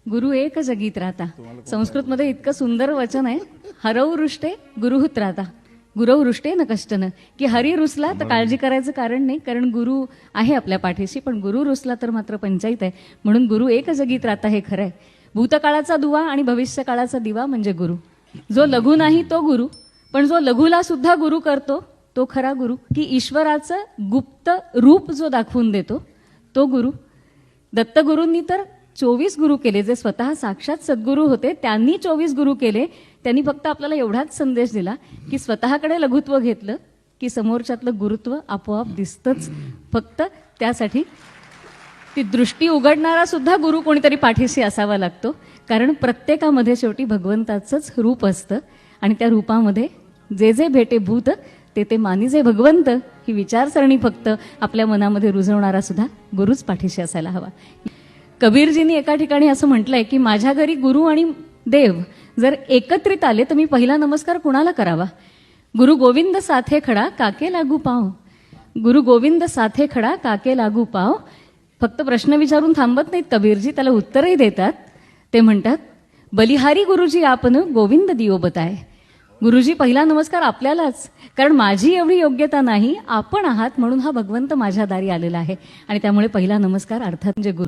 गुरु एक जगीत राहता. संस्कृतमध्ये इतकं सुंदर वचन आहे, हरौ रुष्टे गुरुहुत राहता, गुरव रुष्टे न कष्टन. की हरी रुसला तर काळजी करायचं कारण नाही, कारण गुरु आहे आपल्या पाठीशी, पण गुरु रुसला तर मात्र पंचायत आहे. म्हणून गुरु एक जगीत राहता हे खरं आहे. भूतकाळाचा दुवा आणि भविष्यकाळाचा दिवा म्हणजे गुरु. जो लघु नाही तो गुरु, पण जो लघुला सुद्धा गुरु करतो तो खरा गुरु. की ईश्वराचं गुप्त रूप जो दाखवून देतो तो गुरु. दत्तगुरूंनी तर 24 गुरु केले, जे स्वतः साक्षात सद्गुरू होते त्यांनी 24 गुरु केले. त्यांनी फक्त आपल्याला एवढाच संदेश दिला की स्वतःकडे लघुत्व घेतलं की समोरच्यातलं गुरुत्व आपोआप दिसतंच. फक्त त्यासाठी ती दृष्टी उघडणारा सुद्धा गुरु कोणीतरी पाठीशी असावा लागतो, कारण प्रत्येकामध्ये शेवटी भगवंताचंच रूप असतं आणि त्या रूपामध्ये जे जे भेटे भूत ते ते मानिजे भगवंत ही विचारसरणी फक्त आपल्या मनामध्ये रुजवणारा सुद्धा गुरुच पाठीशी असायला हवा. कबीरजींनी एका ठिकाणी असं म्हटलंय की माझ्या घरी गुरु आणि देव जर एकत्रित आले तर मी पहिला नमस्कार कुणाला करावा? गुरु गोविंद साथे खडा काके लागू पाव. गुरु गोविंद साथे खडा काके लागू पाव. फक्त प्रश्न विचारून थांबत नाहीत कबीरजी, त्याला उत्तरही देतात. ते म्हणतात बलिहारी गुरुजी आपण गोविंद दियो बताय. गुरुजी पहिला नमस्कार आपल्यालाच, कारण माझी एवढी योग्यता नाही, आपण आहात म्हणून हा भगवंत माझ्या दारी आलेला आहे. आणि त्यामुळे पहिला नमस्कार अर्थात म्हणजे गुरु.